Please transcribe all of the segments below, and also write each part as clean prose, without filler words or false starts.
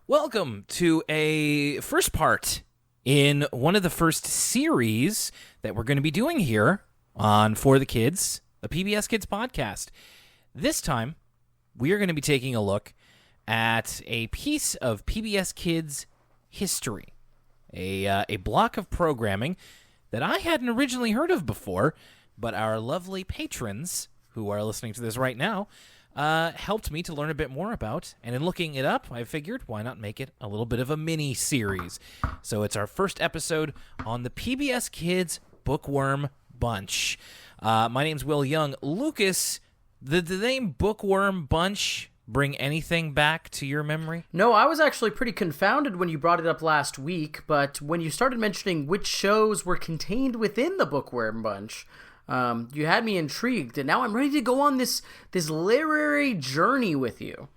Welcome to a first part in one of the first series that we're going to be doing here on For the Kids, the PBS Kids podcast. This time, we are going to be taking a look at a piece of PBS Kids history, a block of programming that I hadn't originally heard of before, but our lovely patrons who are listening to this right now helped me to learn a bit more about. And in looking it up, I figured, why not make it a little bit of a mini-series? So it's our first episode on the PBS Kids Bookworm Bunch. My name's Will Young. Lucas, did the name Bookworm Bunch bring anything back to your memory? No, I was actually pretty confounded when you brought it up last week, but when you started mentioning which shows were contained within the Bookworm Bunch, you had me intrigued, and now I'm ready to go on this literary journey with you.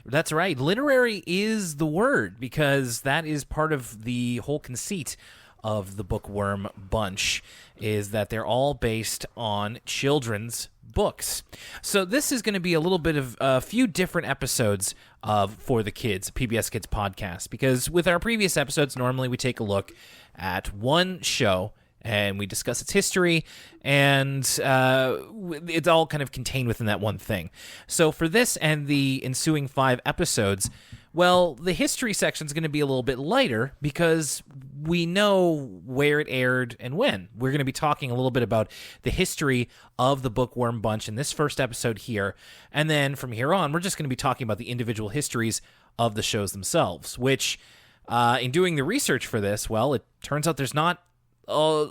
That's right. Literary is the word, because that is part of the whole conceit of the Bookworm Bunch, is that they're all based on children's books. So this is going to be a little bit of a few different episodes of For the Kids, PBS Kids podcast, because with our previous episodes, normally we take a look at one show and we discuss its history, and it's all kind of contained within that one thing. So for this and the ensuing 5 episodes, well, the history section is going to be a little bit lighter because we know where it aired and when. We're going to be talking a little bit about the history of the Bookworm Bunch in this first episode here, and then from here on, we're just going to be talking about the individual histories of the shows themselves, which, in doing the research for this, well, it turns out there's not a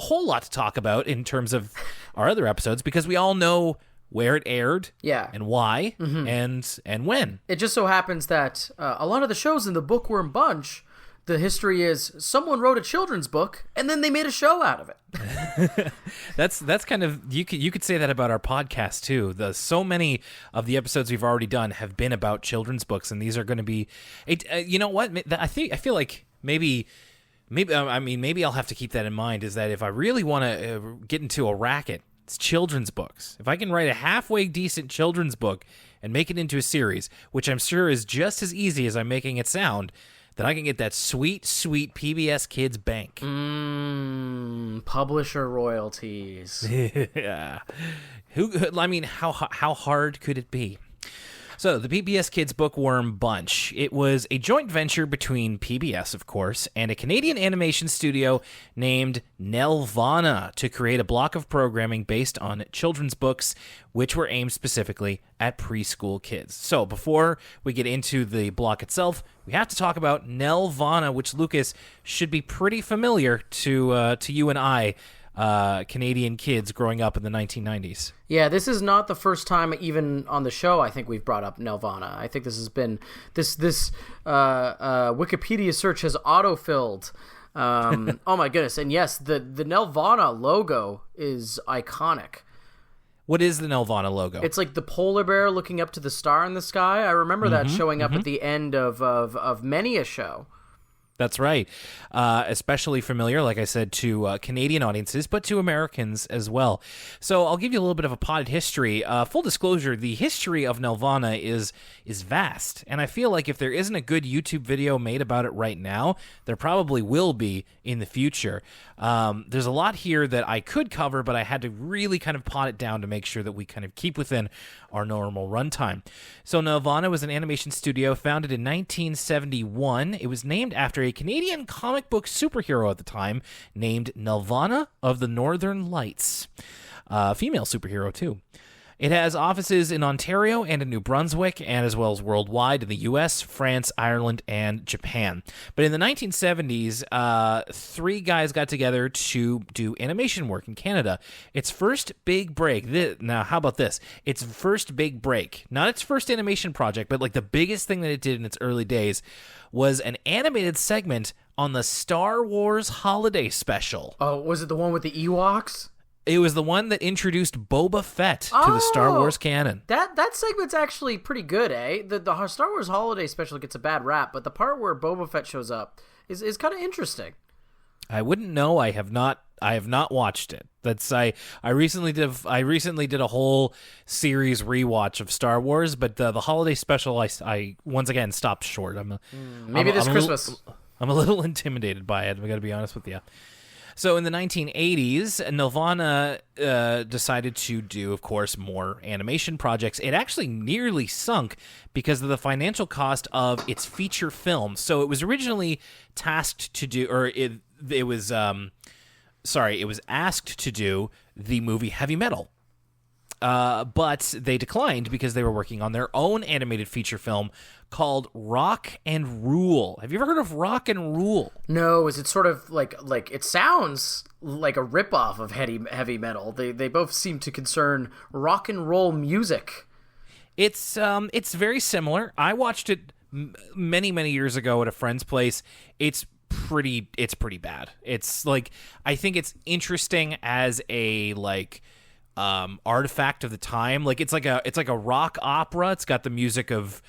whole lot to talk about in terms of our other episodes, because we all know where it aired, and why, and when. It just so happens that a lot of the shows in the Bookworm Bunch, the history is someone wrote a children's book and then they made a show out of it. That's kind of, you could say that about our podcast too. So many of the episodes we've already done have been about children's books, and these are going to be. You know what? I feel like maybe I'll have to keep that in mind, is that if I really want to get into a racket, it's children's books. If I can write a halfway decent children's book and make it into a series, which I'm sure is just as easy as I'm making it sound, then I can get that sweet, sweet PBS Kids bank. Publisher royalties. Yeah. How hard could it be? So, the PBS Kids Bookworm Bunch. It was a joint venture between PBS, of course, and a Canadian animation studio named Nelvana to create a block of programming based on children's books, which were aimed specifically at preschool kids. So, before we get into the block itself, we have to talk about Nelvana, which, Lucas, should be pretty familiar to you and I, Canadian kids growing up in the 1990s. Yeah, this is not the first time, even on the show, I think we've brought up Nelvana. I think this has been this Wikipedia search has autofilled. Oh my goodness! And yes, the Nelvana logo is iconic. What is the Nelvana logo? It's like the polar bear looking up to the star in the sky. I remember that showing up at the end of many a show. That's right. Especially familiar, like I said, to Canadian audiences, but to Americans as well. So I'll give you a little bit of a potted history. Full disclosure, the history of Nelvana is vast, and I feel like if there isn't a good YouTube video made about it right now, there probably will be in the future. There's a lot here that I could cover, but I had to really kind of pot it down to make sure that we kind of keep within our normal runtime. So Nelvana was an animation studio founded in 1971. It was named after a Canadian comic book superhero at the time named Nelvana of the Northern Lights. Female superhero, too. It has offices in Ontario and in New Brunswick, and as well as worldwide in the U.S., France, Ireland, and Japan. But in the 1970s, 3 guys got together to do animation work in Canada. Its first big break. Now, how about this? Its first big break, not its first animation project, but like the biggest thing that it did in its early days, was an animated segment on the Star Wars Holiday Special. Oh, was it the one with the Ewoks? It was the one that introduced Boba Fett to the Star Wars canon. That segment's actually pretty good, eh? The Star Wars Holiday Special gets a bad rap, but the part where Boba Fett shows up is kind of interesting. I wouldn't know. I have not not watched it. That's I recently did a whole series rewatch of Star Wars, but the holiday special I once again stopped short. Maybe this Christmas. I'm a little intimidated by it. I got to be honest with you. So in the 1980s, Nelvana decided to do, of course, more animation projects. It actually nearly sunk because of the financial cost of its feature film. So it was originally tasked to do, or it was asked to do the movie Heavy Metal. But they declined because they were working on their own animated feature film called Rock and Rule. Have you ever heard of Rock and Rule? No, is it sort of like it sounds like a ripoff of heavy metal. They both seem to concern rock and roll music. It's very similar. I watched it many years ago at a friend's place. It's pretty bad. It's like, I think it's interesting as a artifact of the time. Like it's like a rock opera. It's got the music of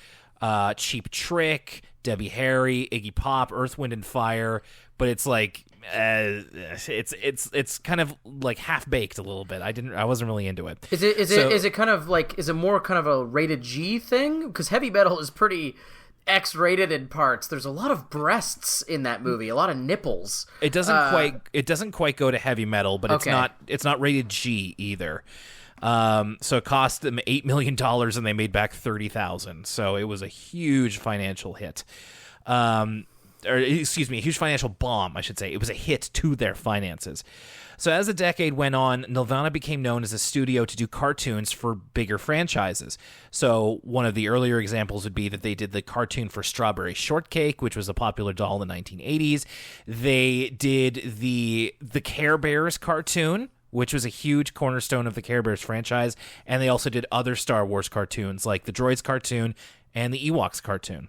Cheap Trick, Debbie Harry, Iggy Pop, Earth, Wind and Fire, but it's like it's kind of like half baked a little bit. I wasn't really into it. Is it more kind of a rated G thing? Because heavy metal is pretty X-rated in parts. There's a lot of breasts in that movie, a lot of nipples. It doesn't quite go to heavy metal, but it's not rated G either. So it cost them $8 million and they made back $30,000. So it was a huge financial hit. A huge financial bomb, I should say. It was a hit to their finances. So as the decade went on, Nelvana became known as a studio to do cartoons for bigger franchises. So one of the earlier examples would be that they did the cartoon for Strawberry Shortcake, which was a popular doll in the 1980s. They did the Care Bears cartoon, which was a huge cornerstone of the Care Bears franchise. And they also did other Star Wars cartoons like the Droids cartoon and the Ewoks cartoon.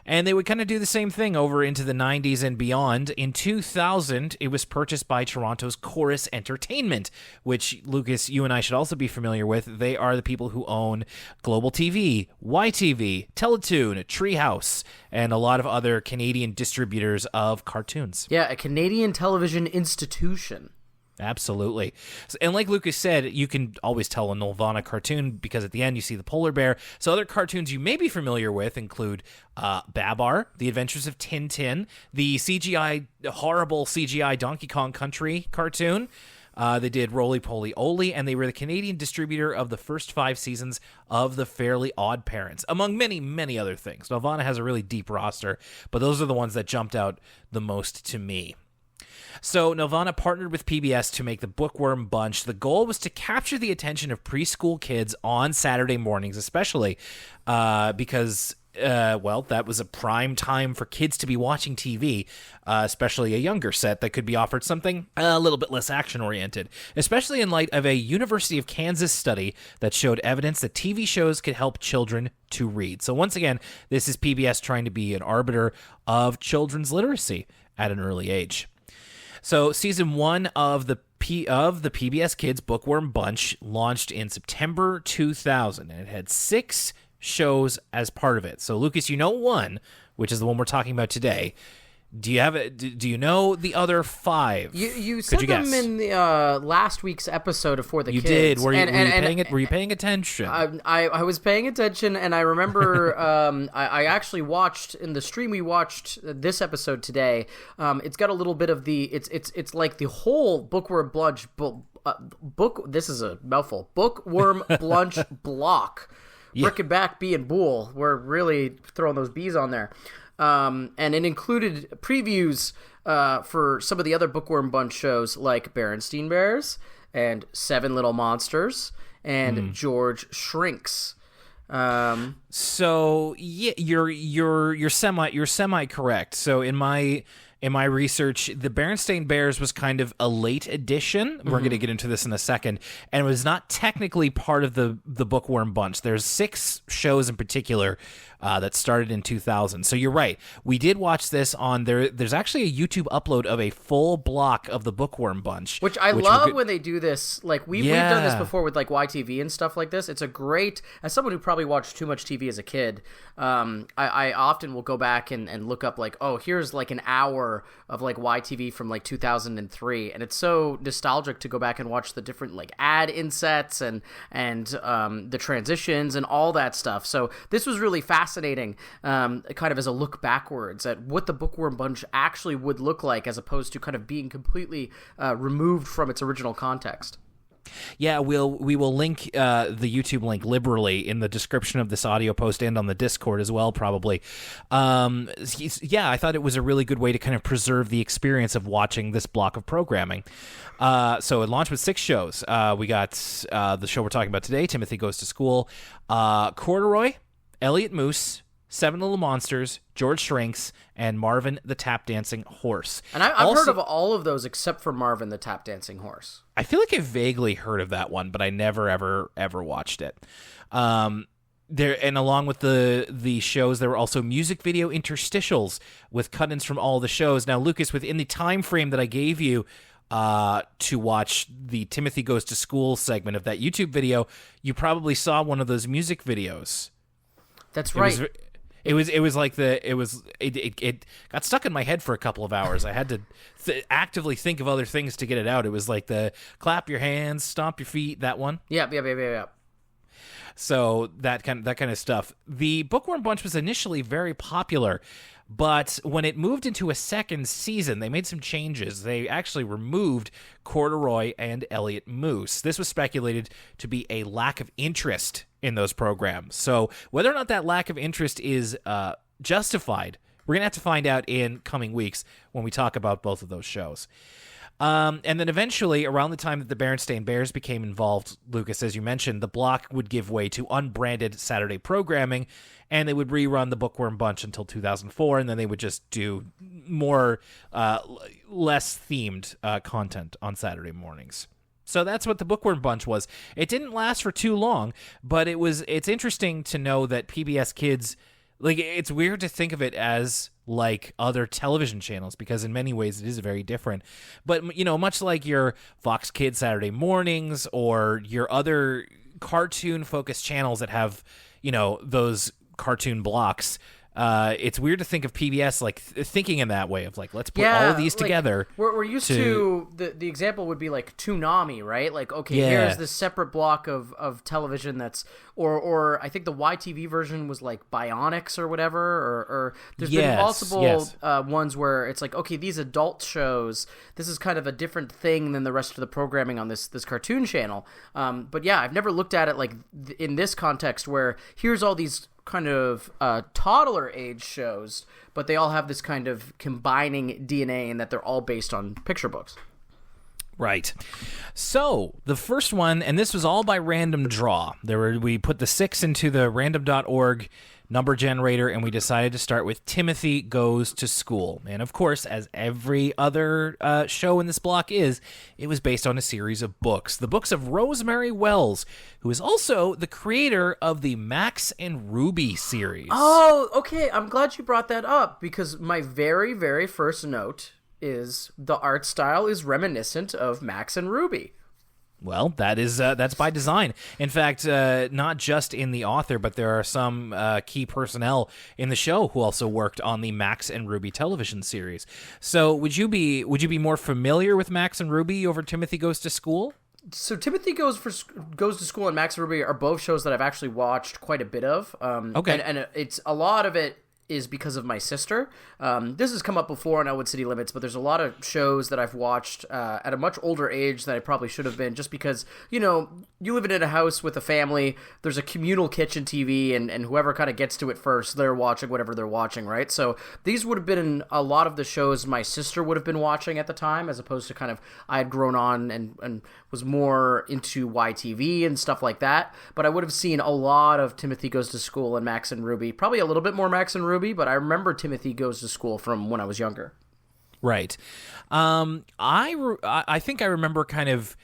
And they would kind of do the same thing over into the 90s and beyond. In 2000, it was purchased by Toronto's Chorus Entertainment, which, Lucas, you and I should also be familiar with. They are the people who own Global TV, YTV, Teletoon, Treehouse, and a lot of other Canadian distributors of cartoons. Yeah, a Canadian television institution. Absolutely. And like Lucas said, you can always tell a Nelvana cartoon because at the end you see the polar bear. So other cartoons you may be familiar with include Babar, The Adventures of Tintin, the horrible CGI Donkey Kong Country cartoon. They did Roly Poly Oly, and they were the Canadian distributor of the first 5 seasons of The Fairly Odd Parents, among many other things. Nelvana has a really deep roster, but those are the ones that jumped out the most to me. So Nelvana partnered with PBS to make the Bookworm Bunch. The goal was to capture the attention of preschool kids on Saturday mornings, especially because, that was a prime time for kids to be watching TV, especially a younger set that could be offered something a little bit less action-oriented, especially in light of a University of Kansas study that showed evidence that TV shows could help children to read. So once again, this is PBS trying to be an arbiter of children's literacy at an early age. So season 1 of the PBS Kids Bookworm Bunch launched in September 2000, and it had 6 shows as part of it. So Lucas, you know one, which is the one we're talking about today. Do you know the other 5? You said them in the last week's episode of For the Kids. You did. Were you paying attention? I was paying attention, and I remember I actually watched in the stream. We watched this episode today. It's got a little bit of the it's like the whole Bookworm Bunch book. This is a mouthful. Bookworm Bunch block. Yeah. Brick-a-back bee and bool. We're really throwing those bees on there. And it included previews for some of the other Bookworm Bunch shows like Berenstain Bears and Seven Little Monsters and George Shrinks. So yeah, you're semi correct. So in my research, the Berenstain Bears was kind of a late addition. We're going to get into this in a second, and it was not technically part of the Bookworm Bunch. There's 6 shows in particular that started in 2000. So you're right. We did watch this on there. There's actually a YouTube upload of a full block of the Bookworm Bunch, which I love when they do this. Like we've done this before with like YTV and stuff like this. It's a great, as someone who probably watched too much TV as a kid, I often will go back and look up like, oh, here's like an hour of like YTV from like 2003, and it's so nostalgic to go back and watch the different like ad insets and the transitions and all that stuff. So this was really fascinating, kind of as a look backwards at what the Bookworm Bunch actually would look like, as opposed to kind of being completely removed from its original context. Yeah, we will link the YouTube link liberally in the description of this audio post and on the Discord as well, probably. Yeah, I thought it was a really good way to kind of preserve the experience of watching this block of programming. So it launched with 6 shows. We got the show we're talking about today, Timothy Goes to School, Corduroy, Elliot Moose, 7 Little Monsters, George Shrinks, and Marvin the Tap Dancing Horse. And I've heard of all of those except for Marvin the Tap Dancing Horse. I feel like I vaguely heard of that one, but I never, ever watched it. There, and along with the shows, there were also music video interstitials with cut-ins from all the shows. Now, Lucas, within the time frame that I gave you to watch the Timothy Goes to School segment of that YouTube video, you probably saw one of those music videos. That's right. It got stuck in my head for a couple of hours. I had to actively think of other things to get it out. It was like the clap your hands, stomp your feet, that one. Yeah. So that kind of stuff. The Bookworm Bunch was initially very popular, but when it moved into a second season, they made some changes. They actually removed Corduroy and Elliot Moose. This was speculated to be a lack of interest in those programs. So whether or not that lack of interest is justified, we're going to have to find out in coming weeks when we talk about both of those shows. And then eventually, around the time that the Berenstain Bears became involved, Lucas, as you mentioned, the block would give way to unbranded Saturday programming, and they would rerun the Bookworm Bunch until 2004, and then they would just do more, less themed content on Saturday mornings. So that's what the Bookworm Bunch was. It didn't last for too long, but it's interesting to know that PBS Kids, like, it's weird to think of it as like other television channels, because in many ways it is very different. But, you know, much like your Fox Kids Saturday mornings or your other cartoon-focused channels that have, you know, those cartoon blocks, it's weird to think of PBS like thinking in that way of like, let's put all of these together. We're used to the example would be like Toonami, right? Like, okay, here's this separate block of television that's or I think the YTV version was like Bionics or whatever, or there's been multiple ones where it's like, okay, these adult shows, this is kind of a different thing than the rest of the programming on this cartoon channel. But yeah, I've never looked at it like in this context where here's all these kind of toddler age shows, but they all have this kind of combining DNA in that they're all based on picture books. Right. So the first one, and this was all by random draw. We put the 6 into the random.org number generator, and we decided to start with Timothy Goes to School. And of course, as every other show in this block it was based on a series of books. The books of Rosemary Wells, who is also the creator of the Max and Ruby series. Oh, okay. I'm glad you brought that up, because my very, very first note is the art style is reminiscent of Max and Ruby. Well, that's by design. In fact, not just in the author, but there are some key personnel in the show who also worked on the Max and Ruby television series. So, would you be more familiar with Max and Ruby over Timothy Goes to School? So Timothy Goes to School and Max and Ruby are both shows that I've actually watched quite a bit of. Okay, and it's a lot of it is because of my sister. This has come up before on Elwood City Limits, but there's a lot of shows that I've watched at a much older age than I probably should have been, just because, you know, you live in a house with a family, there's a communal kitchen TV, and whoever kind of gets to it first, they're watching whatever they're watching, right? So these would have been a lot of the shows my sister would have been watching at the time, as opposed to kind of I had grown on and was more into YTV and stuff like that. But I would have seen a lot of Timothy Goes to School and Max and Ruby, probably a little bit more Max and Ruby, but I remember Timothy Goes to School from when I was younger. Right. I think I remember kind of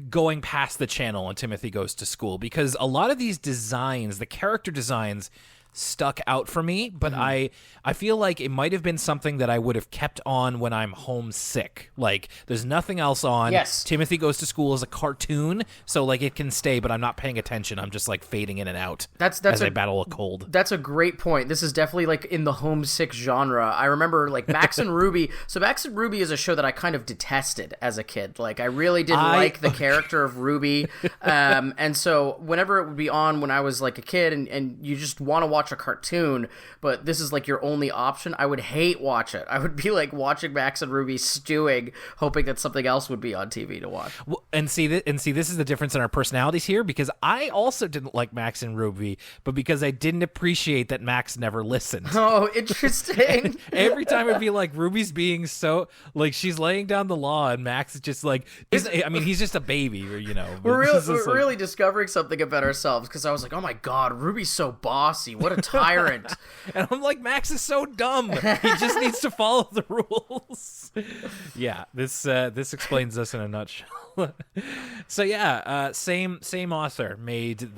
going past the channel on Timothy Goes to School, because a lot of these designs, the character designs, stuck out for me, but I feel like it might have been something that I would have kept on when I'm homesick. Like, there's nothing else on. Yes. Timothy Goes to School is a cartoon, so like it can stay, but I'm not paying attention. I'm just like fading in and out as I battle a cold. That's a great point. This is definitely like in the homesick genre. I remember like Max and Ruby. So Max and Ruby is a show that I kind of detested as a kid. Like, I really didn't like the character of Ruby. And so whenever it would be on when I was like a kid and you just want to watch a cartoon, but this is like your only option, I would hate watch it. I would be like watching Max and Ruby stewing, hoping that something else would be on TV to watch. Well, and see, this is the difference in our personalities here, because I also didn't like Max and Ruby, but because I didn't appreciate that Max never listened. Oh, interesting. Every time it'd be like Ruby's being so like she's laying down the law, and Max is just like he's just a baby, or We're really discovering something about ourselves, because I was like, oh my god, Ruby's so bossy. What a tyrant. And I'm like, Max is so dumb. He just needs to follow the rules. Yeah, this explains this in a nutshell. So yeah, same author made.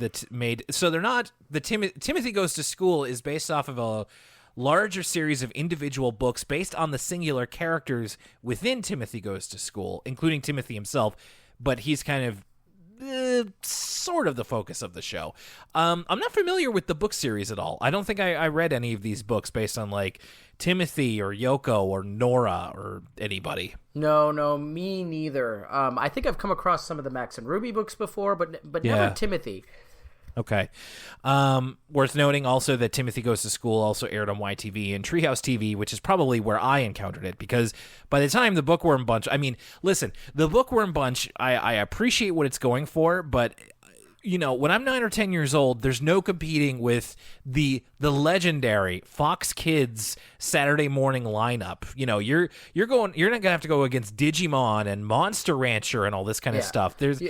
So they're not the Timothy Goes to School is based off of a larger series of individual books based on the singular characters within Timothy Goes to School, including Timothy himself, but he's kind of sort of the focus of the show. I'm not familiar with the book series at all. I don't think I read any of these books based on like Timothy or Yoko or Nora or anybody. No, me neither. I think I've come across some of the Max and Ruby books before, but never Timothy. Okay. Worth noting also that Timothy Goes to School also aired on YTV and Treehouse TV, which is probably where I encountered it, because by the time the Bookworm Bunch, I mean, listen, the Bookworm Bunch, I appreciate what it's going for, but when I'm 9 or 10 years old, there's no competing with the legendary Fox Kids Saturday morning lineup. You're not gonna have to go against Digimon and Monster Rancher and all this kind of stuff. There's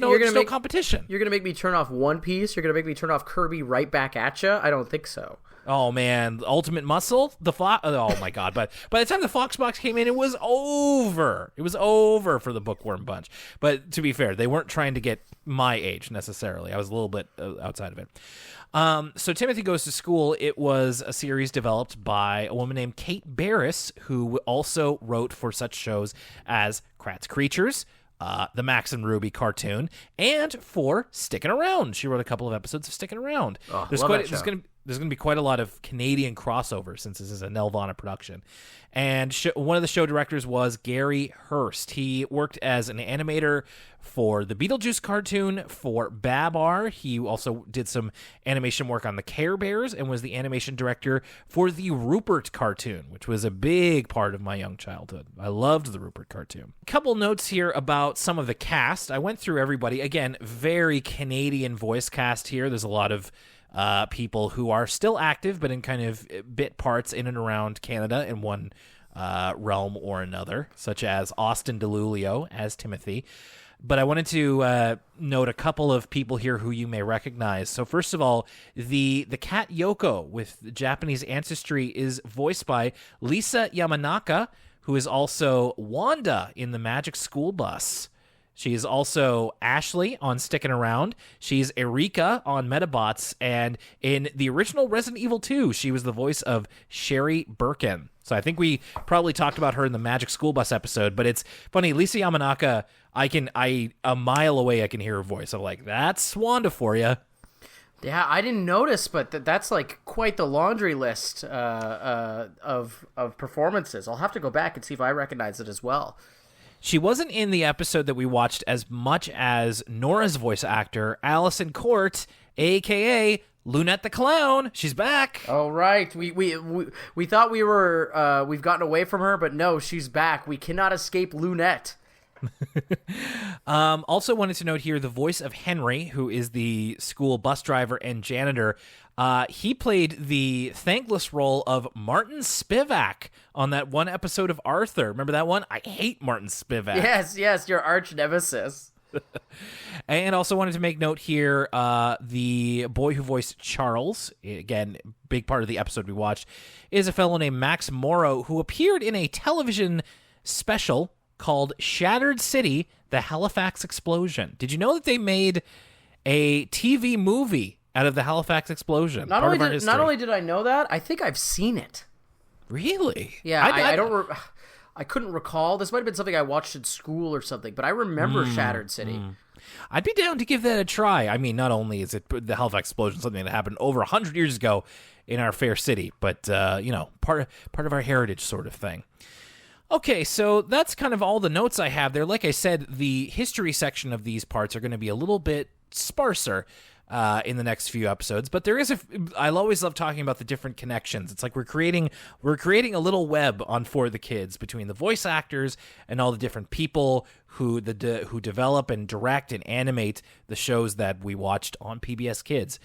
no competition. You're gonna make me turn off One Piece. You're gonna make me turn off Kirby right back at you. I don't think so. Oh man, Ultimate Muscle, oh my god! But by the time the Fox box came in, it was over. It was over for the Bookworm Bunch. But to be fair, they weren't trying to get my age necessarily. I was a little bit outside of it. So Timothy Goes to School, it was a series developed by a woman named Kate Barris, who also wrote for such shows as Kratts Creatures, the Max and Ruby cartoon, and for Stickin' Around. She wrote a couple of episodes of Stickin' Around. Oh, there's going to be quite a lot of Canadian crossover since this is a Nelvana production. And one of the show directors was Gary Hurst. He worked as an animator for the Beetlejuice cartoon, for Babar. He also did some animation work on the Care Bears and was the animation director for the Rupert cartoon, which was a big part of my young childhood. I loved the Rupert cartoon. A couple notes here about some of the cast. I went through everybody. Again, very Canadian voice cast here. There's a lot of people who are still active, but in kind of bit parts in and around Canada in one realm or another, such as Austin DeLulio as Timothy. But I wanted to note a couple of people here who you may recognize. So first of all, the cat Yoko with Japanese ancestry is voiced by Lisa Yamanaka, who is also Wanda in the Magic School Bus. She is also Ashley on Stickin' Around. She's Erika on Metabots. And in the original Resident Evil 2, she was the voice of Sherry Birkin. So I think we probably talked about her in the Magic School Bus episode. But it's funny, Lisa Yamanaka, a mile away, I can hear her voice. I'm like, that's Wanda for you. Yeah, I didn't notice, but that's like quite the laundry list of performances. I'll have to go back and see if I recognize it as well. She wasn't in the episode that we watched as much as Nora's voice actor, Allison Court, a.k.a. Lunette the Clown. She's back. Oh, right. We thought we've gotten away from her, but no, she's back. We cannot escape Lunette. Also wanted to note here the voice of Henry, who is the school bus driver and janitor. He played the thankless role of Martin Spivak on that one episode of Arthur. Remember that one? I hate Martin Spivak. Yes, your arch nemesis. And also wanted to make note here, the boy who voiced Charles, again, big part of the episode we watched, is a fellow named Max Morrow, who appeared in a television special called Shattered City, The Halifax Explosion. Did you know that they made a TV movie out of the Halifax explosion. Not only did I know that, I think I've seen it. Really? Yeah, I couldn't recall. This might have been something I watched in school or something, but I remember Shattered City. I'd be down to give that a try. I mean, not only is it the Halifax explosion something that happened over 100 years ago in our fair city, but part of our heritage sort of thing. Okay, so that's kind of all the notes I have there. Like I said, the history section of these parts are going to be a little bit sparser in the next few episodes, but there is I'll always love talking about the different connections. It's like we're creating a little web on For the Kids between the voice actors and all the different people who develop and direct and animate the shows that we watched on PBS Kids.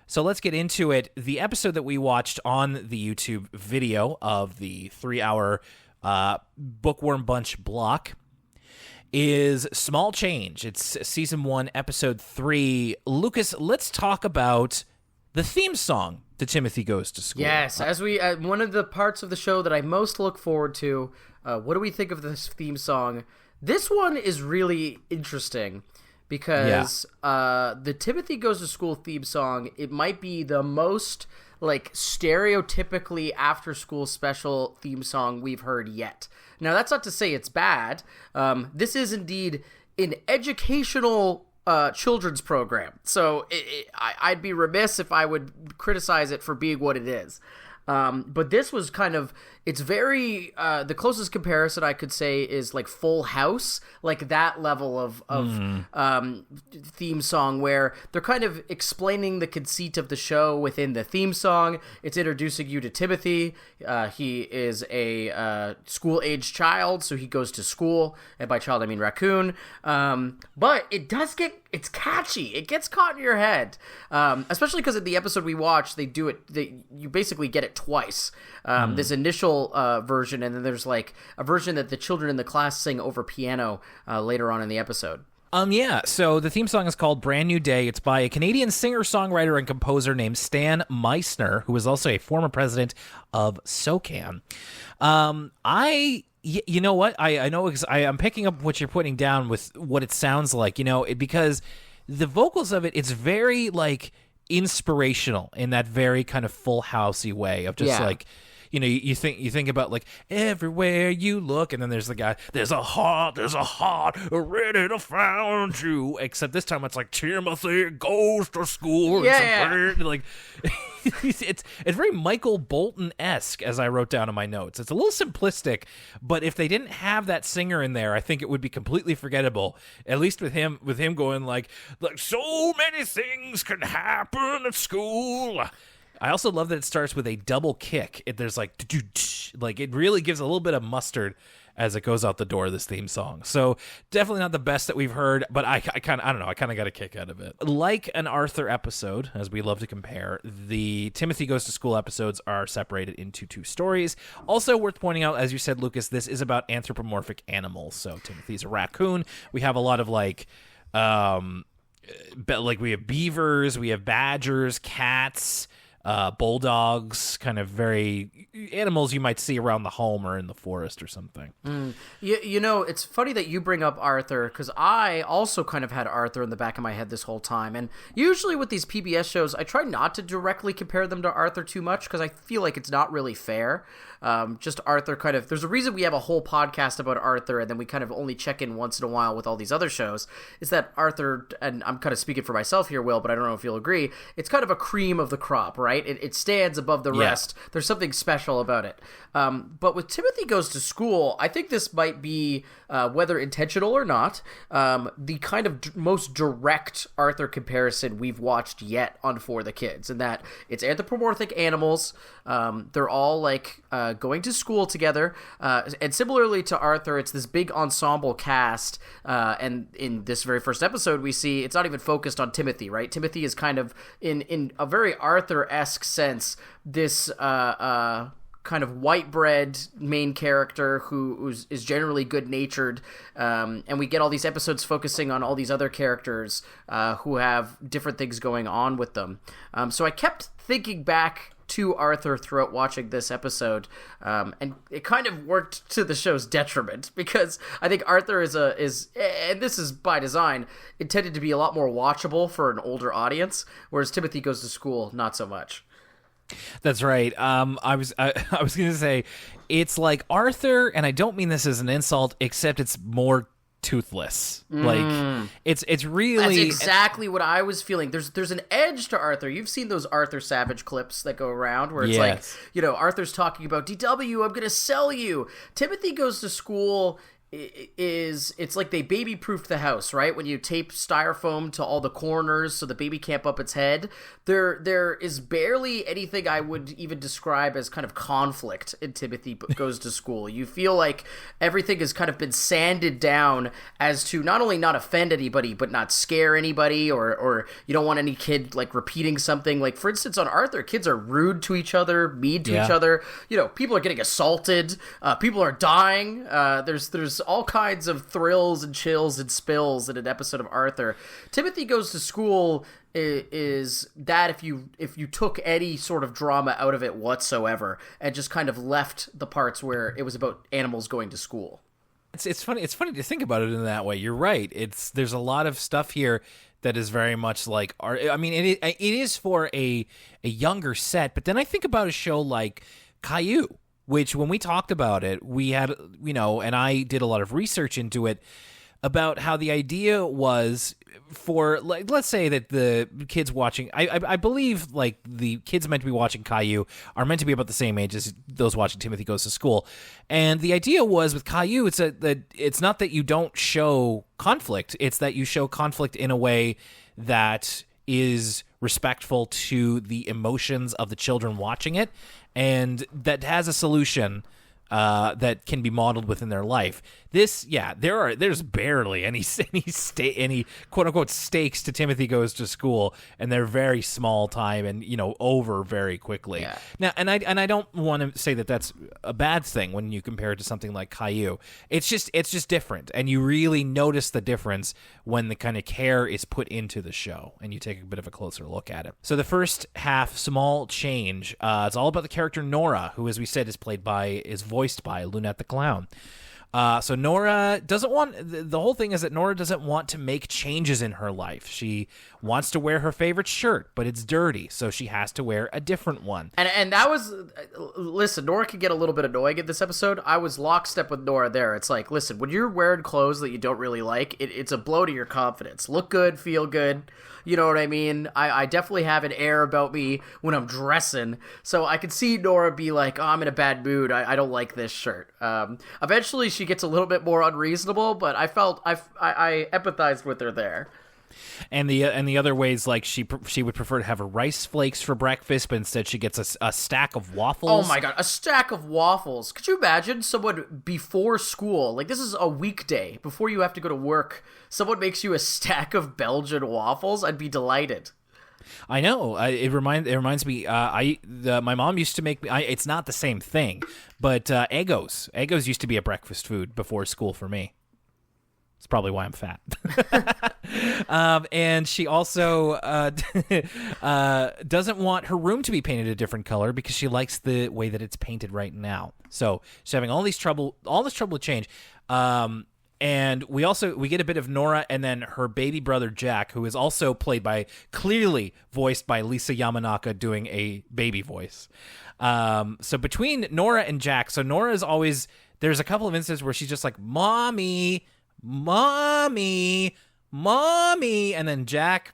So let's get into it. The episode that we watched on the YouTube video of the 3-hour Bookworm Bunch block is Small Change. It's season 1, episode 3. Lucas, let's talk about the theme song to Timothy Goes to School. Yes, as we one of the parts of the show that I most look forward to. What do we think of this theme song? This one is really interesting because the Timothy Goes to School theme song, it might be the most like stereotypically after school special theme song we've heard yet. Now that's not to say it's bad. This is indeed an educational children's program, so I'd be remiss if I would criticize it for being what it is. But this was kind of, it's very, the closest comparison I could say is like Full House, like that level of theme song where they're kind of explaining the conceit of the show within the theme song. It's introducing you to Timothy. He is a school-aged child, so he goes to school, and by child I mean raccoon. But it's catchy. It gets caught in your head, especially because in the episode we watched, you basically get it twice. This initial version, and then there's like a version that the children in the class sing over piano later on in the episode. So the theme song is called Brand New Day. It's by a Canadian singer-songwriter and composer named Stan Meissner, who is also a former president of SOCAN. You know what? I know I'm picking up what you're putting down with what it sounds like, because the vocals of it's very like inspirational in that very kind of Full Housey way of just like, you think about like everywhere you look, and then there's the guy, there's a heart ready to find you, except this time it's like Timothy goes to school. Like it's very Michael Bolton-esque, as I wrote down in my notes. It's a little simplistic, but if they didn't have that singer in there, I think it would be completely forgettable, at least with him going like so many things can happen at school. I also love that it starts with a double kick. There's like it really gives a little bit of mustard as it goes out the door, this theme song. So definitely not the best that we've heard, but I kind of got a kick out of it. Like an Arthur episode, as we love to compare, the Timothy Goes to School episodes are separated into 2 stories. Also worth pointing out, as you said, Lucas, this is about anthropomorphic animals. So Timothy's a raccoon. We have a lot of we have beavers, we have badgers, cats, bulldogs, kind of very animals you might see around the home or in the forest or something. It's funny that you bring up Arthur, because I also kind of had Arthur in the back of my head this whole time. And usually with these PBS shows, I try not to directly compare them to Arthur too much, because I feel like it's not really fair. Just Arthur kind of, there's a reason we have a whole podcast about Arthur, and then we kind of only check in once in a while with all these other shows, is that Arthur, and I'm kind of speaking for myself here, Will, but I don't know if you'll agree, it's kind of a cream of the crop, right? It stands above the rest. There's something special about it. But with Timothy Goes to School, I think this might be, whether intentional or not, the kind of most direct Arthur comparison we've watched yet on For the Kids, in that it's anthropomorphic animals. They're all like going to school together, and similarly to Arthur, it's this big ensemble cast. And in this very first episode, we see it's not even focused on Timothy, right? Timothy is kind of in a very Arthur-esque sense, this kind of white bread main character who is generally good-natured, and we get all these episodes focusing on all these other characters who have different things going on with them. So I kept thinking back to Arthur throughout watching this episode, and it kind of worked to the show's detriment, because I think Arthur is and this is by design, intended to be a lot more watchable for an older audience, whereas Timothy Goes to School, not so much. That's right. I was going to say, it's like Arthur, and I don't mean this as an insult, except it's more toothless. Like it's really, that's exactly what I was feeling. There's an edge to Arthur. You've seen those Arthur Savage clips that go around where it's like, Arthur's talking about DW, I'm gonna sell you. Timothy Goes to School it's like they baby-proofed the house, right? When you tape styrofoam to all the corners so the baby can't bump its head, there is barely anything I would even describe as kind of conflict in Timothy Goes to School. You feel like everything has kind of been sanded down as to not only not offend anybody, but not scare anybody, or you don't want any kid like repeating something. Like, for instance, on Arthur, kids are rude to each other, mean to each other. People are getting assaulted. People are dying. There's all kinds of thrills and chills and spills in an episode of Arthur. Timothy Goes to School is that if you took any sort of drama out of it whatsoever and just kind of left the parts where it was about animals going to school. It's funny to think about it in that way. You're right. There's a lot of stuff here that is very much like art. I mean, it is for a younger set, but then I think about a show like Caillou, which when we talked about it, we had, and I did a lot of research into it about how the idea was for, like, let's say that the kids watching, I believe, like, the kids meant to be watching Caillou are meant to be about the same age as those watching Timothy Goes to School. And the idea was with Caillou, it's not that you don't show conflict, it's that you show conflict in a way that is respectful to the emotions of the children watching it, and that has a solution that can be modeled within their life. There's barely any quote unquote stakes to Timothy Goes to School, and they're very small time and over very quickly. Yeah. Now, and I don't want to say that that's a bad thing when you compare it to something like Caillou. It's just different, and you really notice the difference when the kind of care is put into the show, and you take a bit of a closer look at it. So the first half, small change. It's all about the character Nora, who, as we said, is voiced by Lunette the Clown. So Nora doesn't want, the whole thing is that Nora doesn't want to make changes in her life. She wants to wear her favorite shirt, but it's dirty, so she has to wear a different one. And that was, listen, Nora can get a little bit annoying in this episode. I was lockstep with Nora there. It's like, listen, when you're wearing clothes that you don't really like, it's a blow to your confidence. Look good, feel good. You know what I mean? I definitely have an air about me when I'm dressing. So I could see Nora be like, oh, I'm in a bad mood. I don't like this shirt. Eventually she gets a little bit more unreasonable, but I empathized with her there. And the other ways, like she would prefer to have her rice flakes for breakfast, but instead she gets a stack of waffles. Oh my god, a stack of waffles. Could you imagine someone before school, like this is a weekday, before you have to go to work, someone makes you a stack of Belgian waffles? I'd be delighted. I know. It reminds me. My mom used to make me. It's not the same thing, but Eggos. Eggos used to be a breakfast food before school for me. It's probably why I'm fat. And she also doesn't want her room to be painted a different color because she likes the way that it's painted right now. So she's having all this trouble with change. And we get a bit of Nora and then her baby brother Jack, who is also clearly voiced by Lisa Yamanaka doing a baby voice. So between Nora and Jack, so Nora is always, there's a couple of instances where she's just like, Mommy, Mommy, Mommy, and then Jack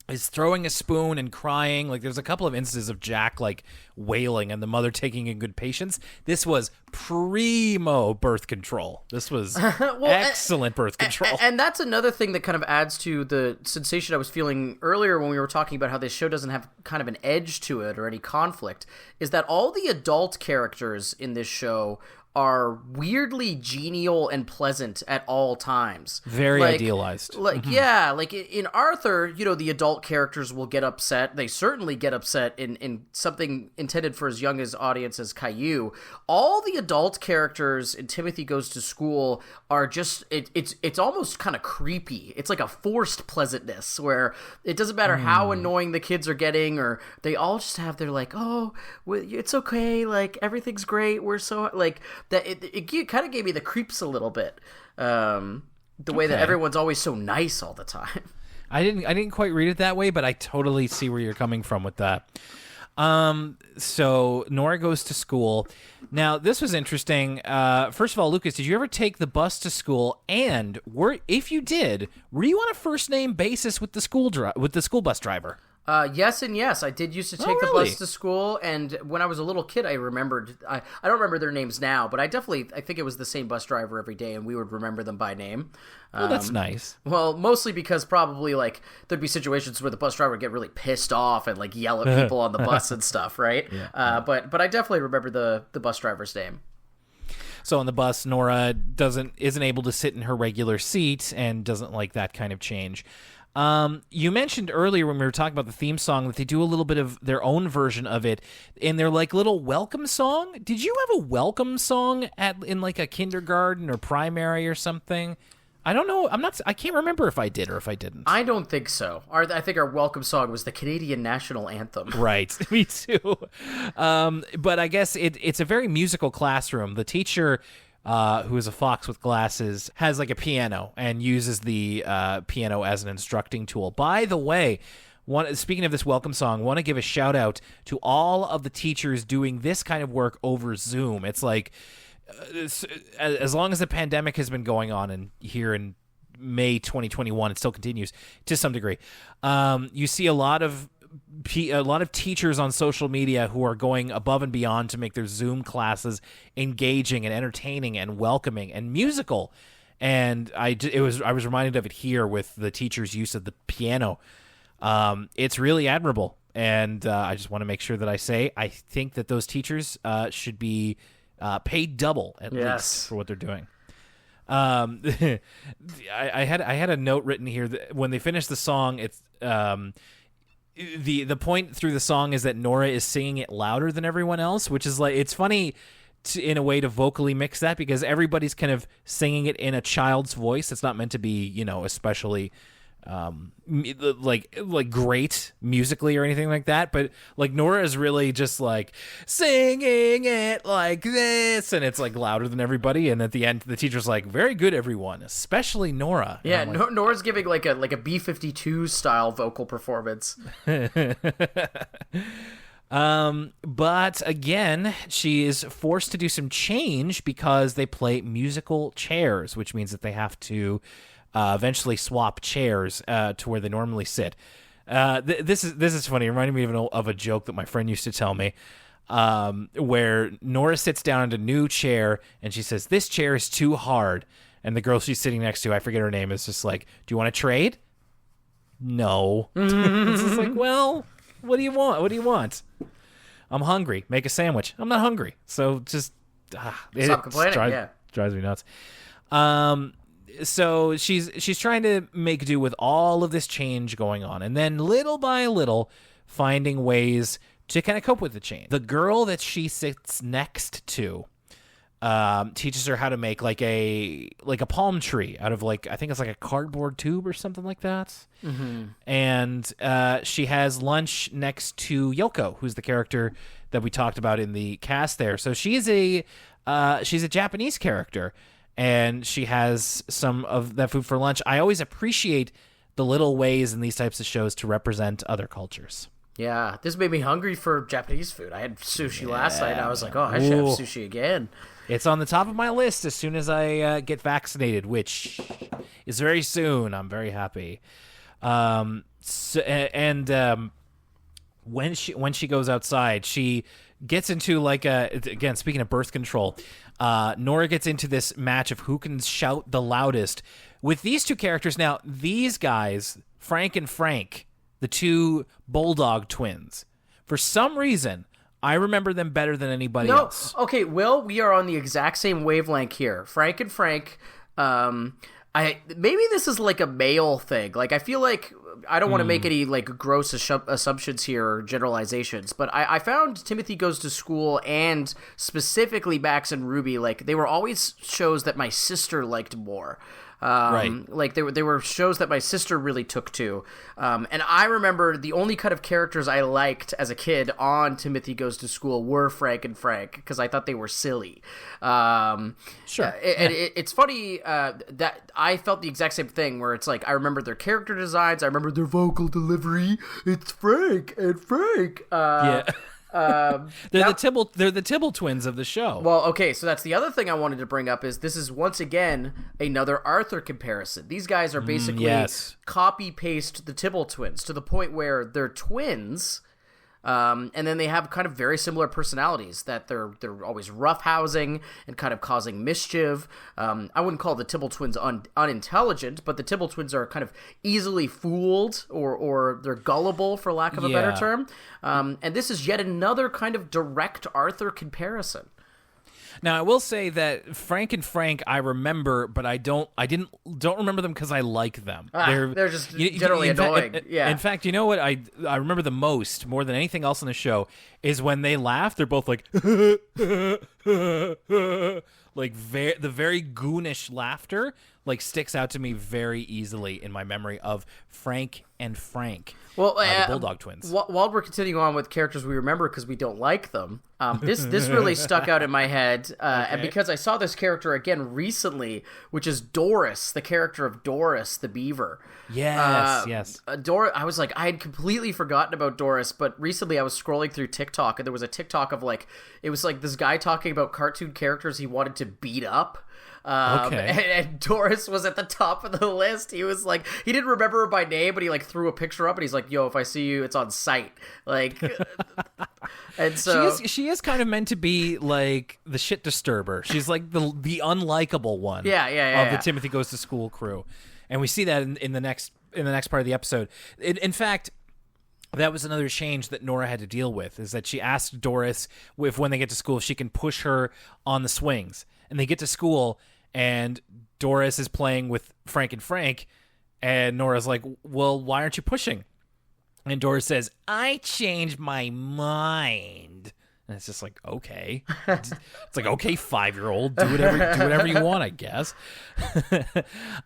is throwing a spoon and crying. Like, there's a couple of instances of Jack like wailing and the mother taking in good patience. This was primo birth control. This was excellent birth control. And that's another thing that kind of adds to the sensation I was feeling earlier when we were talking about how this show doesn't have kind of an edge to it or any conflict, is that all the adult characters in this show are weirdly genial and pleasant at all times. Very idealized. Yeah, like in Arthur, the adult characters will get upset. They certainly get upset in something intended for as young as audience as Caillou. All the adult characters in Timothy Goes to School are just it's almost kind of creepy. It's like a forced pleasantness where it doesn't matter how annoying the kids are getting, or they all just have their like, oh, it's okay, like everything's great. We're so like that. It kind of gave me the creeps a little bit. The way that everyone's always so nice all the time. I didn't quite read it that way, but I totally see where you're coming from with that. So Nora goes to school. Now, this was interesting. First of all, Lucas, did you ever take the bus to school? And if you did, were you on a first name basis with the school bus driver? Yes and yes. I did used to take the bus to school, and when I was a little kid, I remembered. I don't remember their names now, but I think it was the same bus driver every day, and we would remember them by name. Oh, that's nice. Well, mostly because probably like there'd be situations where the bus driver would get really pissed off and like yell at people on the bus and stuff, right? Yeah. But I definitely remember the bus driver's name. So on the bus, Nora isn't able to sit in her regular seat and doesn't like that kind of change. You mentioned earlier when we were talking about the theme song that they do a little bit of their own version of it in their like little welcome song. Did you have a welcome song in like a kindergarten or primary or something? I don't know. I can't remember if I did or if I didn't. I don't think so. I think our welcome song was the Canadian national anthem. Right. Me too. But I guess it's a very musical classroom. The teacher, who is a fox with glasses, has like a piano and uses the piano as an instructing tool. By the way, speaking of this welcome song, I want to give a shout out to all of the teachers doing this kind of work over Zoom. It's like, as long as the pandemic has been going on, and here in May 2021, it still continues to some degree. You see a lot of teachers on social media who are going above and beyond to make their Zoom classes engaging and entertaining and welcoming and musical. And I was reminded of it here with the teachers' use of the piano. It's really admirable, and I just want to make sure that I think that those teachers should be paid double at least for what they're doing. I had a note written here that when they finish the song, it's the point through the song is that Nora is singing it louder than everyone else, which is like, it's funny in a way to vocally mix that because everybody's kind of singing it in a child's voice. It's not meant to be, especially like great musically or anything like that, but like Nora is really just like singing it like this, and it's like louder than everybody, and at the end the teacher's like, very good everyone, especially Nora. Yeah, like, Nora's giving like a B-52 style vocal performance. But again, she is forced to do some change because they play musical chairs, which means that they have to eventually swap chairs to where they normally sit. This is funny. It reminded me of a joke that my friend used to tell me, where Nora sits down in a new chair and she says, "This chair is too hard." And the girl she's sitting next to, I forget her name, is just like, "Do you want to trade?" No. It's just like, well, what do you want? What do you want? I'm hungry. Make a sandwich. I'm not hungry. So just stop complaining. Drives me nuts. So she's trying to make do with all of this change going on, and then little by little finding ways to kind of cope with the change. The girl that she sits next to teaches her how to make like a palm tree out of I think it's like a cardboard tube or something like that. Mm-hmm. And she has lunch next to Yoko, who's the character that we talked about in the cast there. So she's a Japanese character, and she has some of that food for lunch. I always appreciate the little ways in these types of shows to represent other cultures. Yeah, this made me hungry for Japanese food. I had sushi last night, and I was like, oh, I should have sushi again. It's on the top of my list as soon as I get vaccinated, which is very soon. I'm very happy. When she goes outside, she gets into again, speaking of birth control, Nora gets into this match of who can shout the loudest with these two characters. Now, these guys, Frank and Frank, the two bulldog twins, for some reason I remember them better than anybody No, else. okay, Will, we are on the exact same wavelength here. Frank and Frank, maybe this is like a male thing. Like, I feel like I don't want to make any like gross assumptions here or generalizations, but I found Timothy Goes to School and specifically Max and Ruby, like they were always shows that my sister liked more. Right. Like they were shows that my sister really took to. And I remember the only kind of characters I liked as a kid on Timothy Goes to School were Frank and Frank because I thought they were silly. Sure. It's funny that I felt the exact same thing where it's like I remember their character designs, I remember their vocal delivery. It's Frank and Frank. Yeah. They're the Tibble twins of the show. Well, okay, so that's the other thing I wanted to bring up is this is once again another Arthur comparison. These guys are basically copy paste the Tibble twins to the point where they're twins. And then they have kind of very similar personalities that they're always roughhousing and kind of causing mischief. I wouldn't call the Tibble twins unintelligent, but the Tibble twins are kind of easily fooled or they're gullible, for lack of a better term. And this is yet another kind of direct Arthur comparison. Now, I will say that Frank and Frank I remember, but I don't remember them because I like them. They're just generally annoying. In fact, you know what I remember the most, more than anything else on the show, is when they laugh. They're both like, like the very goonish laughter, like sticks out to me very easily in my memory of Frank and Frank. Well, the Bulldog twins. While we're continuing on with characters we remember because we don't like them, this really stuck out in my head, and because I saw this character again recently, which is Doris, the character of Doris the Beaver. Yes. Doris. I was like, I had completely forgotten about Doris, but recently I was scrolling through TikTok, and there was a TikTok of like, it was like this guy talking about cartoon characters he wanted to beat up. And Doris was at the top of the list. He was like, he didn't remember her by name, but he like threw a picture up and he's like, yo, if I see you, it's on sight. Like, and so she is kind of meant to be like the shit disturber. She's like the unlikable one. Of the Timothy Goes to School crew. And we see that in the next part of the episode. In fact, that was another change that Nora had to deal with, is that she asked Doris if when they get to school, if she can push her on the swings. And they get to school, and Doris is playing with Frank and Frank, and Nora's like, well, why aren't you pushing? And Doris says, I changed my mind. And it's just like, okay. It's like, okay, 5-year-old, do whatever you want, I guess.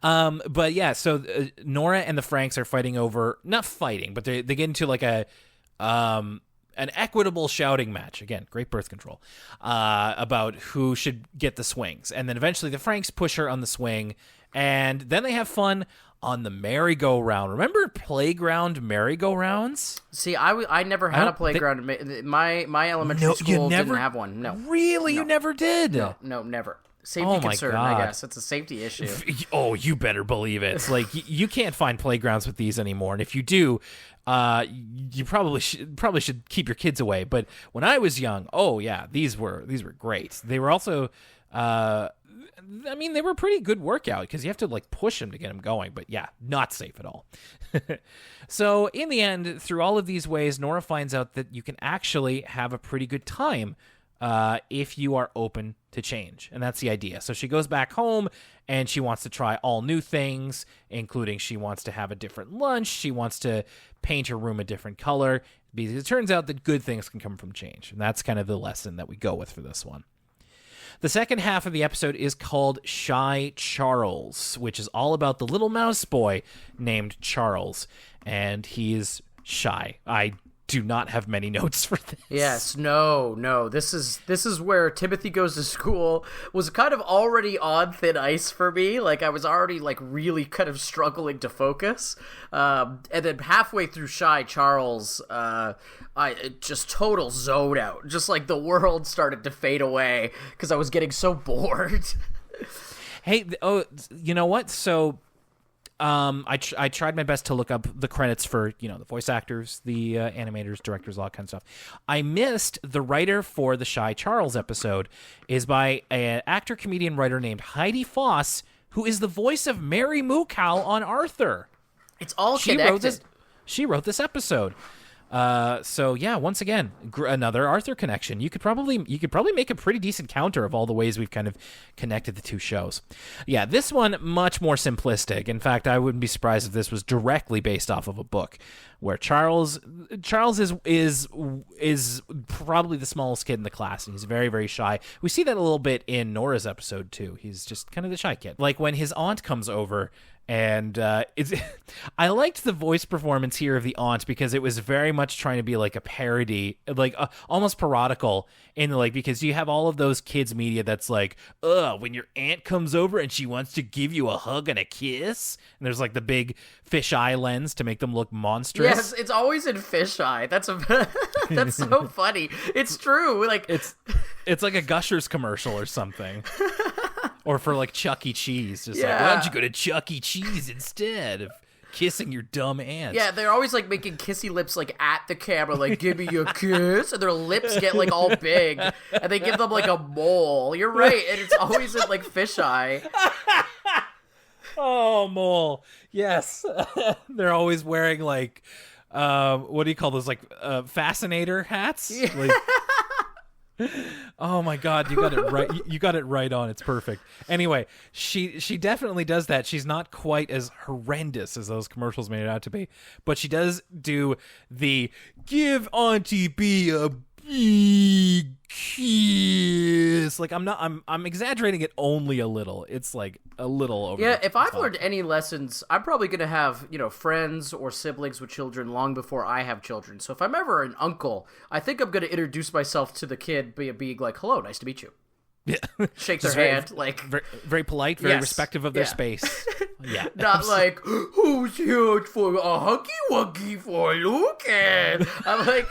But yeah, so Nora and the Franks are fighting over, not fighting, but they get into like an equitable shouting match. Again, great birth control, about who should get the swings. And then eventually the Franks push her on the swing, and then they have fun on the merry-go-round. Remember playground merry-go-rounds? See, I never had a playground. My elementary school didn't have one. No. Really? No. You never did? No, never. Safety concern, God. I guess. It's a safety issue. Oh, you better believe it. It's like you can't find playgrounds with these anymore. And if you do, you probably should keep your kids away. But when I was young, oh yeah, these were great. They were also they were a pretty good workout because you have to like push them to get them going. But yeah, not safe at all. So in the end, through all of these ways, Nora finds out that you can actually have a pretty good time if you are open to change. And that's the idea. So she goes back home and she wants to try all new things, including she wants to have a different lunch. She wants to paint her room a different color, because it turns out that good things can come from change. And that's kind of the lesson that we go with for this one. The second half of the episode is called Shy Charles, which is all about the little mouse boy named Charles. And he is shy. I do not have many notes for this. Yes, no. This is where Timothy Goes to School was kind of already on thin ice for me. Like, I was already like really kind of struggling to focus. And then halfway through Shy Charles, I just total zoned out. Just like the world started to fade away because I was getting so bored. Hey, you know what? So I tried my best to look up the credits for, the voice actors, the animators, directors, all that kind of stuff. I missed the writer for the Shy Charles episode is by an actor, comedian, writer named Heidi Foss, who is the voice of Mary Mookow on Arthur. It's all connected. She wrote this episode. So yeah, once again, another Arthur connection. You could probably make a pretty decent counter of all the ways we've kind of connected the two shows. Yeah, this one much more simplistic. In fact, I wouldn't be surprised if this was directly based off of a book, where Charles is probably the smallest kid in the class, and he's very, very shy. We see that a little bit in Nora's episode too. He's just kind of the shy kid. Like when his aunt comes over. And I liked the voice performance here of the aunt because it was very much trying to be like a parody, like almost parodical in like, because you have all of those kids media that's like, when your aunt comes over and she wants to give you a hug and a kiss, and there's like the big fisheye lens to make them look monstrous. Yes, it's always in fisheye. That's that's so funny. It's true. Like it's like a Gushers commercial or something. Or for like Chuck E. Cheese, just like, why don't you go to Chuck E. Cheese instead of kissing your dumb aunt? Yeah, they're always like making kissy lips like at the camera, like give me a kiss, and their lips get like all big, and they give them like a mole. You're right, and it's always in like fisheye. Oh, mole! Yes, they're always wearing like, what do you call those? Like fascinator hats. Yeah. Like, oh my God, you got it right. You got it right on. It's perfect. Anyway, she definitely does that. She's not quite as horrendous as those commercials made it out to be, but she does do the give Auntie B a big kiss. Like I'm exaggerating it only a little. It's like a little over. Yeah, if I've learned any lessons, I'm probably gonna have, friends or siblings with children long before I have children. So if I'm ever an uncle, I think I'm gonna introduce myself to the kid being like, "Hello, nice to meet you." Yeah, shake their hand, like very, very polite, very respectful of their space. Yeah, not like, "Who's here for a huggy wuggy for Lucas?" I'm like.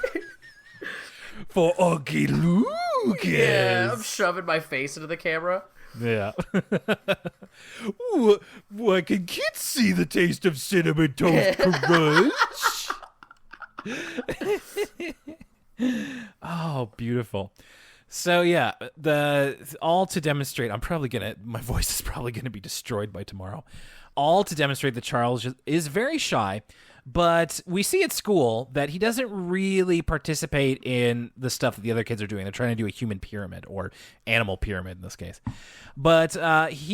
For Ugly Lucas. Yeah, I'm shoving my face into the camera. Yeah. Why can kids see the taste of cinnamon toast crunch? Oh, beautiful. So yeah, all to demonstrate. My voice is probably gonna be destroyed by tomorrow. All to demonstrate that Charles is very shy. But we see at school that he doesn't really participate in the stuff that the other kids are doing. They're trying to do a human pyramid, or animal pyramid in this case. But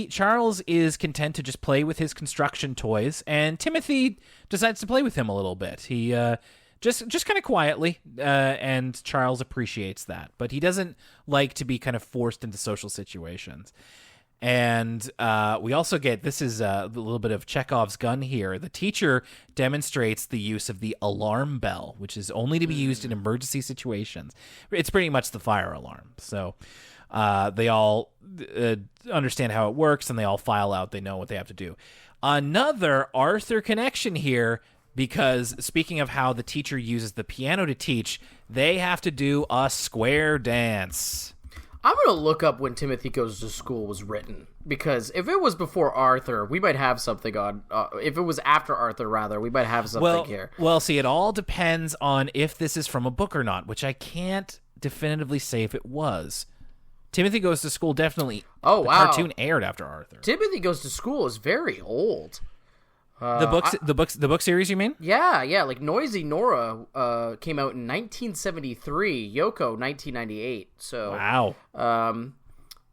Charles is content to just play with his construction toys, and Timothy decides to play with him a little bit. He just kind of quietly, and Charles appreciates that. But he doesn't like to be kind of forced into social situations. And we also get, this is a little bit of Chekhov's gun here. The teacher demonstrates the use of the alarm bell, which is only to be used in emergency situations. It's pretty much the fire alarm. So they all understand how it works, and they all file out. They know what they have to do. Another Arthur connection here, because speaking of how the teacher uses the piano to teach, they have to do a square dance. I'm going to look up when Timothy Goes to School was written, because if it was before Arthur, we might have something on, if it was after Arthur, rather, we might have something here. Well, see, it all depends on if this is from a book or not, which I can't definitively say if it was. Timothy Goes to School definitely, the cartoon aired after Arthur. Timothy Goes to School is very old. The book series, you mean? Yeah, like Noisy Nora came out in 1973, Yoko 1998. So wow.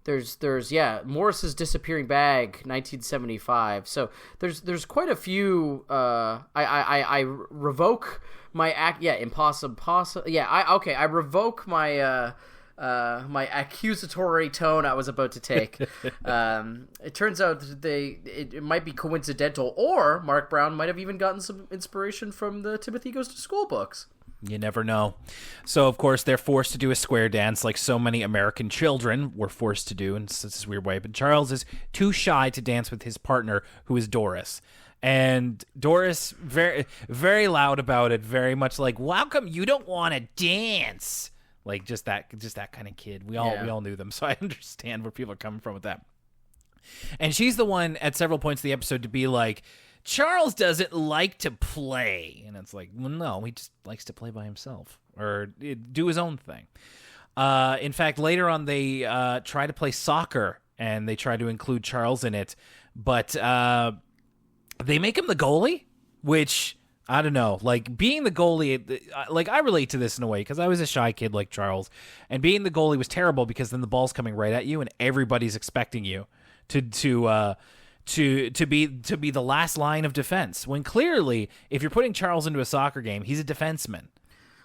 There's Morris's Disappearing Bag 1975. So there's quite a few. I revoke my act. Yeah, impossible. Yeah, I revoke my. My accusatory tone I was about to take. It turns out it might be coincidental, or Mark Brown might have even gotten some inspiration from the Timothy Goes to School books. You never know. So, of course, they're forced to do a square dance like so many American children were forced to do in this weird way. But Charles is too shy to dance with his partner, who is Doris. And Doris, very, very loud about it, very much like, well, how come you don't want to dance? Like just that kind of kid. We all knew them, so I understand where people are coming from with that. And she's the one at several points in the episode to be like, Charles doesn't like to play, and it's like, well, no, he just likes to play by himself or do his own thing. In fact, later on, they try to play soccer, and they try to include Charles in it, but they make him the goalie, which I don't know. Like, being the goalie, like, I relate to this in a way because I was a shy kid like Charles, and being the goalie was terrible because then the ball's coming right at you and everybody's expecting you to be the last line of defense. When clearly, if you're putting Charles into a soccer game, he's a defenseman.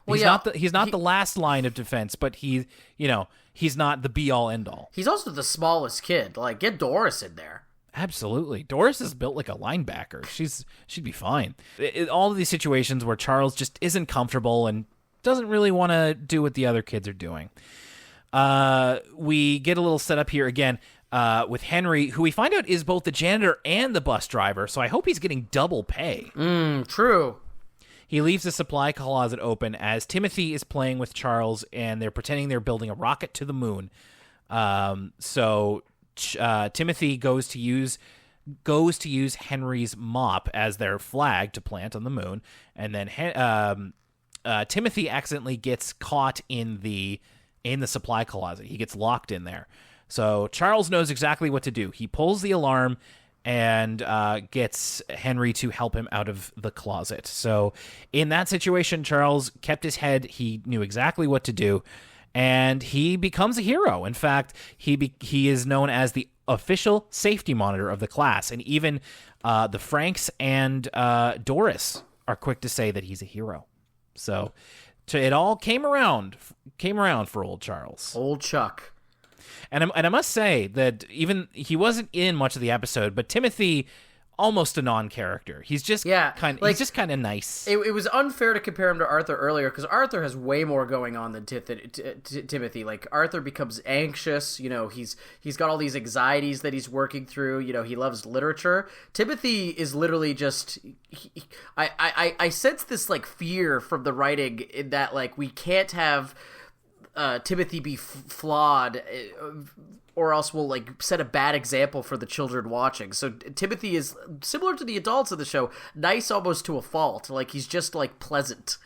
Well, He's not the last line of defense, but he's not the be all end all. He's also the smallest kid. Like, get Doris in there. Absolutely. Doris is built like a linebacker. She'd be fine. All of these situations where Charles just isn't comfortable and doesn't really want to do what the other kids are doing. We get a little setup here again with Henry, who we find out is both the janitor and the bus driver, so I hope he's getting double pay. True. He leaves the supply closet open as Timothy is playing with Charles, and they're pretending they're building a rocket to the moon. So Timothy goes to use Henry's mop as their flag to plant on the moon, and then Timothy accidentally gets caught in the supply closet. He gets locked in there. So Charles knows exactly what to do. He pulls the alarm and gets Henry to help him out of the closet. So in that situation, Charles kept his head. He knew exactly what to do, and he becomes a hero. In fact, he is known as the official safety monitor of the class, and even the Franks and Doris are quick to say that he's a hero. So it all came around for old Charles. Old Chuck. And I must say that even he wasn't in much of the episode, but Timothy, almost a non-character. He's just he's just kind of nice. It was unfair to compare him to Arthur earlier because Arthur has way more going on than Timothy. Like, Arthur becomes anxious. He's got all these anxieties that he's working through. He loves literature. Timothy is literally just. I sense this like fear from the writing in that like we can't have Timothy be flawed, or else we'll like set a bad example for the children watching. So Timothy is similar to the adults of the show, nice almost to a fault. Like, he's just like pleasant.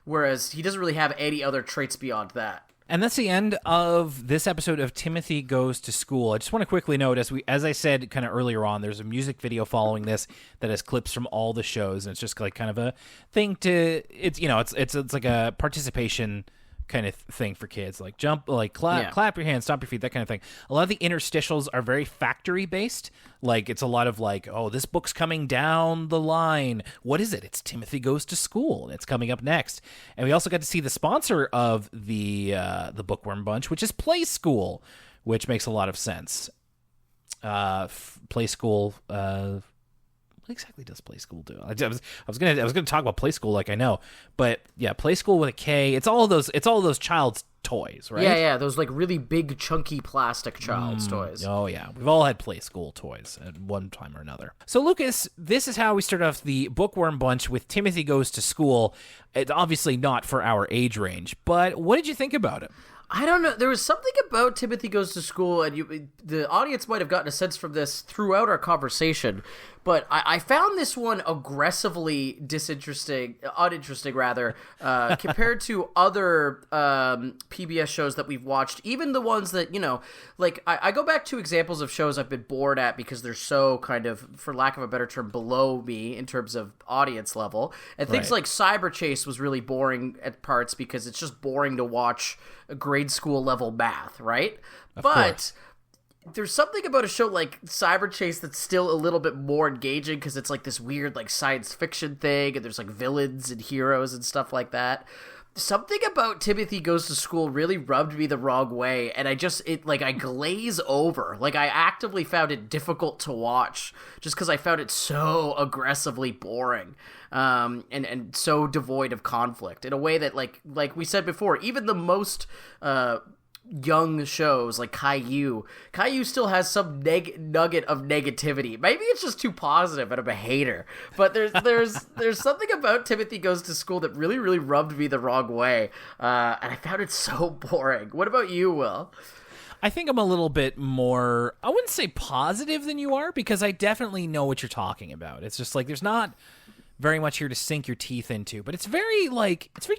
Whereas he doesn't really have any other traits beyond that. And that's the end of this episode of Timothy Goes to School. I just want to quickly note, as I said kind of earlier on, there's a music video following this that has clips from all the shows, and it's just like kind of a thing to it's like a participation kind of thing for kids, like jump, like clap your hands, stomp your feet, that kind of thing. A lot of the interstitials are very factory based. Like, it's a lot of like, oh, this book's coming down the line. What is it? It's Timothy Goes to School, and it's coming up next. And we also got to see the sponsor of the Bookworm Bunch, which is Play School, which makes a lot of sense. Play School. What exactly does Play School do? I was gonna talk about Play School like I know, but yeah, Play School with a K. It's all of those child's toys, right? Yeah, those like really big chunky plastic child's toys. Oh yeah, we've all had Play School toys at one time or another. So Lucas, this is how we start off the Bookworm Bunch with Timothy Goes to School. It's obviously not for our age range, but what did you think about it? I don't know. There was something about Timothy Goes to School, and the audience might have gotten a sense from this throughout our conversation, but I found this one aggressively uninteresting rather, compared to other PBS shows that we've watched, even the ones that, like, I go back to examples of shows I've been bored at because they're so kind of, for lack of a better term, below me in terms of audience level, and things like Cyber Chase was really boring at parts because it's just boring to watch a grade school level math, right? Of course. There's something about a show like Cyber Chase that's still a little bit more engaging because it's like this weird like science fiction thing, and there's like villains and heroes and stuff like that. Something about Timothy Goes to School really rubbed me the wrong way, and I glaze over. Like, I actively found it difficult to watch just because I found it so aggressively boring, and so devoid of conflict in a way that, like we said before, even the most young shows like Caillou still has some nugget of negativity. Maybe it's just too positive and I'm a hater, but there's something about Timothy Goes to School that really, really rubbed me the wrong way, and I found it so boring. What about you, Will? I think I'm a little bit more, I wouldn't say positive than you are, because I definitely know what you're talking about. It's just like there's not very much here to sink your teeth into, but it's very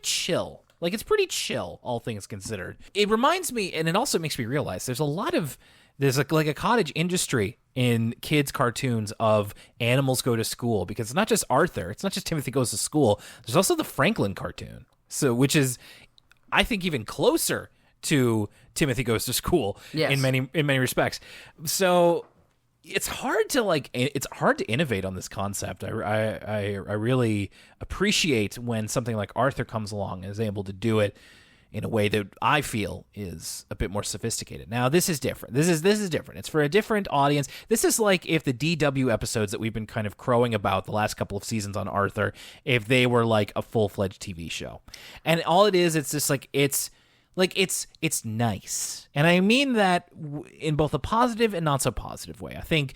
chill. Like, it's pretty chill, all things considered. It reminds me, and it also makes me realize there's a lot of There's like a cottage industry in kids' cartoons of animals go to school, because it's not just Arthur, it's not just Timothy Goes to School. There's also the Franklin cartoon, so which is, I think, even closer to Timothy Goes to School in many respects. So it's hard to innovate on this concept. I really appreciate when something like Arthur comes along and is able to do it in a way that I feel is a bit more sophisticated. Now, this is different. This is different. It's for a different audience. This is like if the DW episodes that we've been kind of crowing about the last couple of seasons on Arthur, if they were like a full-fledged TV show. And all it is, it's just like, it's nice. And I mean that in both a positive and not so positive way. I think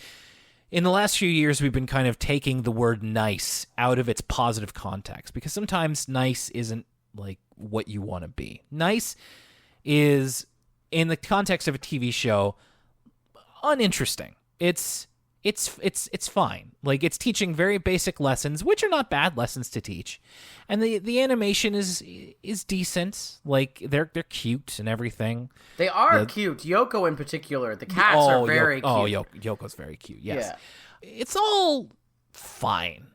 in the last few years, we've been kind of taking the word nice out of its positive context, because sometimes nice isn't like what you want to be. Nice is, in the context of a TV show, uninteresting. It's fine. Like, it's teaching very basic lessons, which are not bad lessons to teach. And the animation is decent. Like, they're cute and everything. They are cute. Yoko in particular. The cats are very cute. Oh, Yoko's very cute. Yes. Yeah. It's all fine.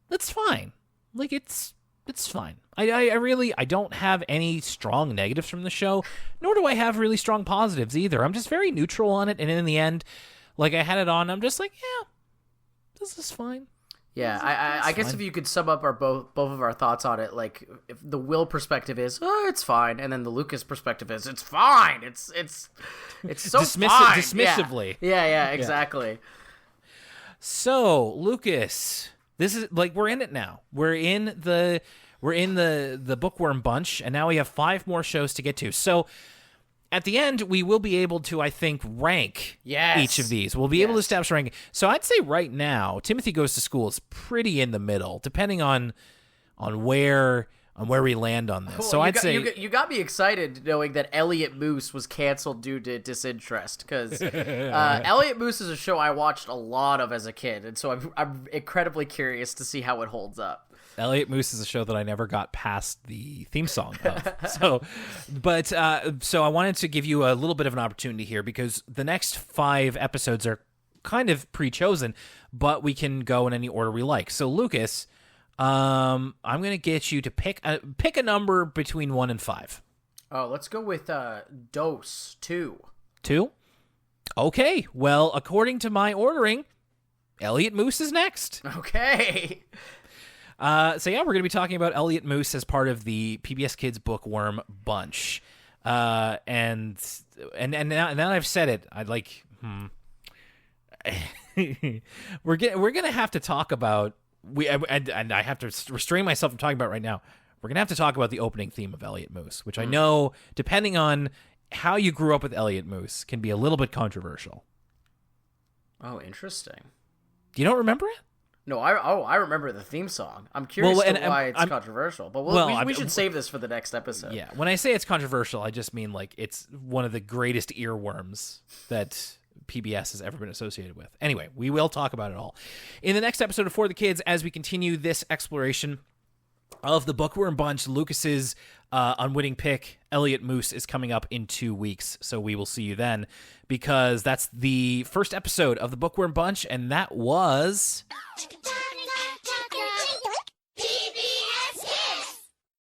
It's fine. Like, it's fine. I don't have any strong negatives from the show, nor do I have really strong positives either. I'm just very neutral on it, and in the end, like, I had it on, I'm just like, yeah, this is fine. Yeah, I guess if you could sum up both of our thoughts on it, like, if the Will perspective is, oh, it's fine, and then the Lucas perspective is, it's fine. It's so fine. Dismissively. Yeah, exactly. Yeah. So, Lucas, this is like, we're in it now. We're in the Bookworm Bunch, and now we have 5 more shows to get to. So at the end, we will be able to, I think, rank each of these. We'll be able to establish ranking. So I'd say right now, Timothy Goes to School is pretty in the middle, depending on where we land on this. So I'd say you got me excited knowing that Elliot Moose was canceled due to disinterest, because Elliot Moose is a show I watched a lot of as a kid, and so I'm incredibly curious to see how it holds up. Elliot Moose is a show that I never got past the theme song of. So I wanted to give you a little bit of an opportunity here, because the next 5 episodes are kind of pre-chosen, but we can go in any order we like. So, Lucas, I'm going to get you to pick a number between 1 and 5. Oh, let's go with Dose 2. 2? Okay. Well, according to my ordering, Elliot Moose is next. Okay. So yeah, we're going to be talking about Elliot Moose as part of the PBS Kids Bookworm Bunch. And now that I've said it, I'd like, we're going to have to talk about, and I have to restrain myself from talking about it right now. We're going to have to talk about the opening theme of Elliot Moose, which I know, depending on how you grew up with Elliot Moose, can be a little bit controversial. Oh, interesting. You don't remember it? No, I remember the theme song. I'm curious why it's controversial, but we should save this for the next episode. Yeah, when I say it's controversial, I just mean like it's one of the greatest earworms that PBS has ever been associated with. Anyway, we will talk about it all in the next episode of For the Kids as we continue this exploration of the Bookworm Bunch. Lucas's unwitting pick, Elliot Moose, is coming up in 2 weeks, so we will see you then, because that's the first episode of the Bookworm Bunch, and that was...